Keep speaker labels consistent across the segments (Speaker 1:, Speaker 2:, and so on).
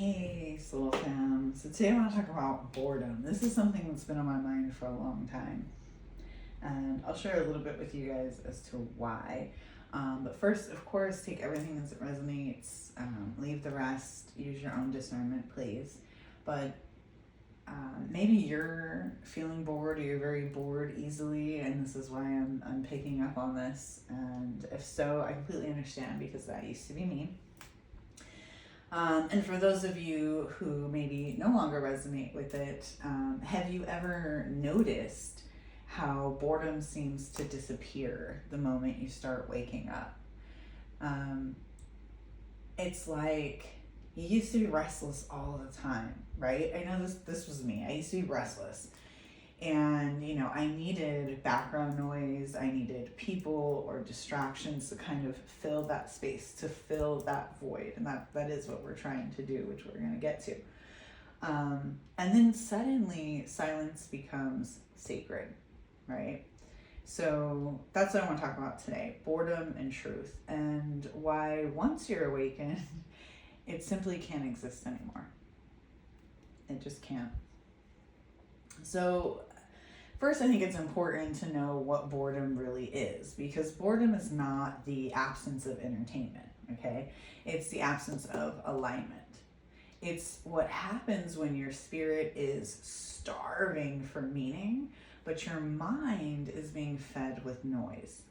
Speaker 1: Hey, Soul Fam. So today I want to talk about boredom. This is something that's been on my mind for a long time. And I'll share a little bit with you guys as to why. But first, of course, take everything as it resonates. Leave the rest. Use your own discernment, please. But maybe you're feeling bored or you're very bored easily, and this is why I'm picking up on this. And if so, I completely understand because that used to be me. And for those of you who maybe no longer resonate with it, have you ever noticed how boredom seems to disappear the moment you start waking up? It's like you used to be restless all the time, right? I know this was me. I used to be restless. And, I needed background noise, I needed people or distractions to kind of fill that space, to fill that void. And that is what we're trying to do, which we're going to get to. And then suddenly silence becomes sacred, right? So that's what I want to talk about today, boredom and truth, and why once you're awakened, it simply can't exist anymore. It just can't. So first, I think it's important to know what boredom really is, because boredom is not the absence of entertainment, okay? It's the absence of alignment. It's what happens when your spirit is starving for meaning, but your mind is being fed with noise,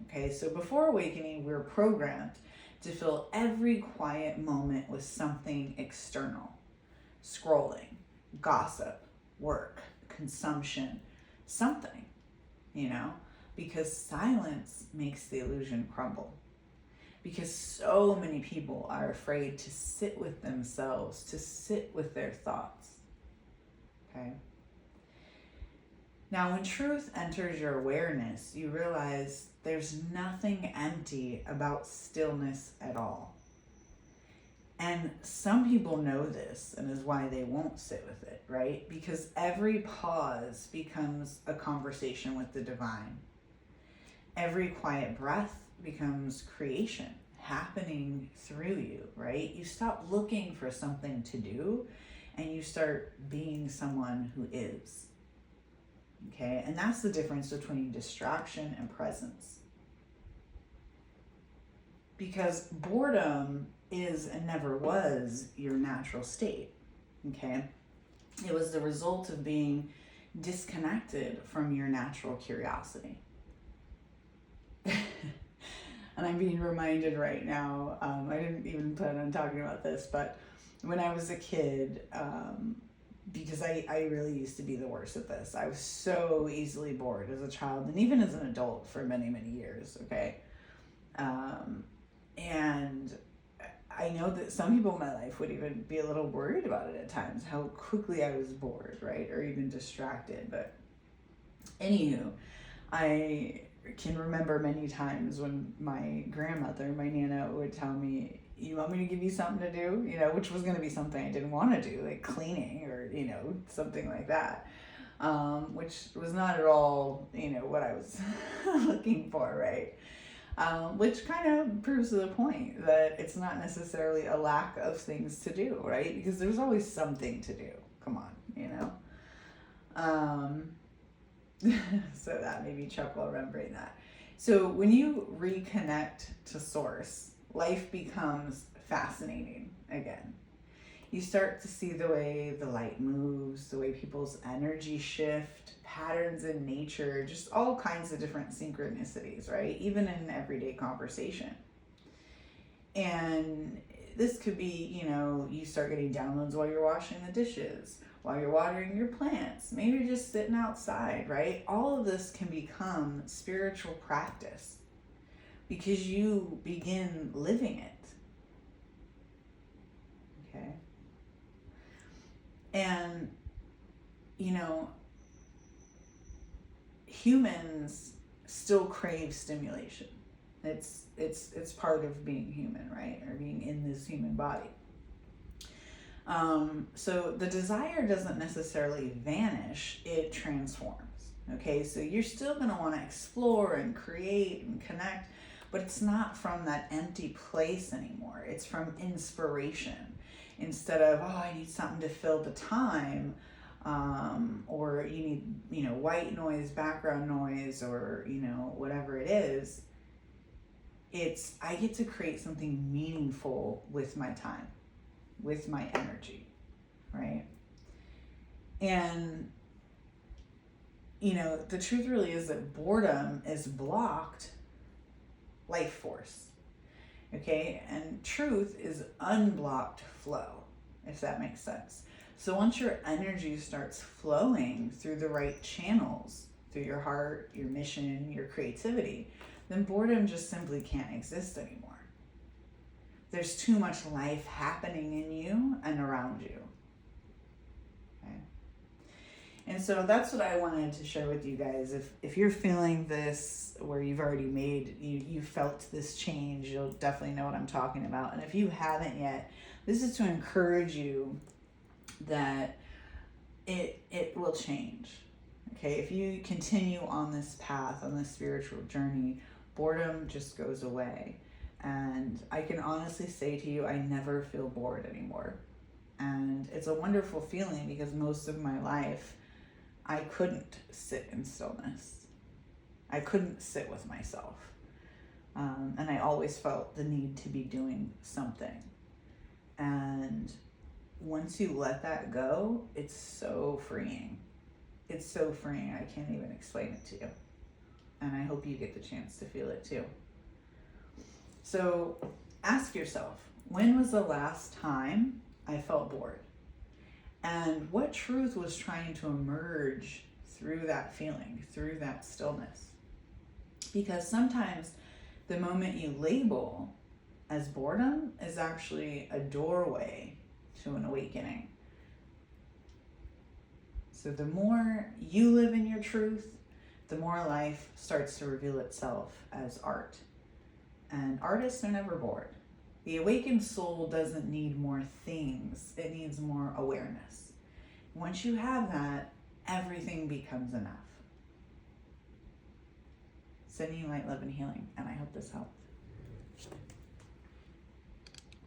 Speaker 1: okay? So before awakening, we're programmed to fill every quiet moment with something external: scrolling, gossip, work, consumption, something, because silence makes the illusion crumble. Because so many people are afraid to sit with themselves, to sit with their thoughts, okay? Now, when truth enters your awareness, you realize there's nothing empty about stillness at all. And some people know this, and is why they won't sit with it, right? Because every pause becomes a conversation with the divine. Every quiet breath becomes creation happening through you, right? You stop looking for something to do, and you start being someone who is, okay? And that's the difference between distraction and presence. Because boredom is and never was your natural state, okay? It was the result of being disconnected from your natural curiosity. And I'm being reminded right now, I didn't even plan on talking about this, but when I was a kid, because I really used to be the worst at this. I was so easily bored as a child and even as an adult for many, many years, okay? And I know that some people in my life would even be a little worried about it at times, how quickly I was bored, right? Or even distracted. But anywho, I can remember many times when my grandmother, my Nana, would tell me, "You want me to give you something to do?" Which was going to be something I didn't want to do, like cleaning or, something like that. Which was not at all, what I was looking for, right? Which kind of proves to the point that it's not necessarily a lack of things to do, right? Because there's always something to do. Come on, So that made me chuckle remembering that. So when you reconnect to source, life becomes fascinating again. You start to see the way the light moves, the way people's energy shift, patterns in nature, just all kinds of different synchronicities, right? Even in everyday conversation. And this could be, you start getting downloads while you're washing the dishes, while you're watering your plants, maybe you're just sitting outside, right? All of this can become spiritual practice because you begin living it. Okay? And, humans still crave stimulation. It's part of being human, right? Or being in this human body. So the desire doesn't necessarily vanish, it transforms. Okay, so you're still going to want to explore and create and connect, but it's not from that empty place anymore. It's from inspiration. instead of, oh, I need something to fill the time, or you need, white noise, background noise, or, whatever it is. It's, I get to create something meaningful with my time, with my energy, right? And, the truth really is that boredom is blocked life force, okay? And truth is unblocked flow, if that makes sense. So once your energy starts flowing through the right channels, through your heart, your mission, your creativity, then boredom just simply can't exist anymore. There's too much life happening in you and around you. Okay? And so that's what I wanted to share with you guys. If you're feeling this, where you've already you felt this change, you'll definitely know what I'm talking about. And if you haven't yet, this is to encourage you that it will change. Okay, if you continue on this path, on this spiritual journey, boredom just goes away. And I can honestly say to you, I never feel bored anymore. And it's a wonderful feeling, because most of my life, I couldn't sit in stillness. I couldn't sit with myself. And I always felt the need to be doing something. And once you let that go, it's so freeing. It's so freeing. I can't even explain it to you. And I hope you get the chance to feel it too. So ask yourself, when was the last time I felt bored? And what truth was trying to emerge through that feeling, through that stillness? Because sometimes the moment you label as boredom is actually a doorway to an awakening. So the more you live in your truth, the more life starts to reveal itself as art. And artists are never bored. The awakened soul doesn't need more things. It needs more awareness. Once you have that, everything becomes enough. Sending you light, love, and healing, and I hope this helped.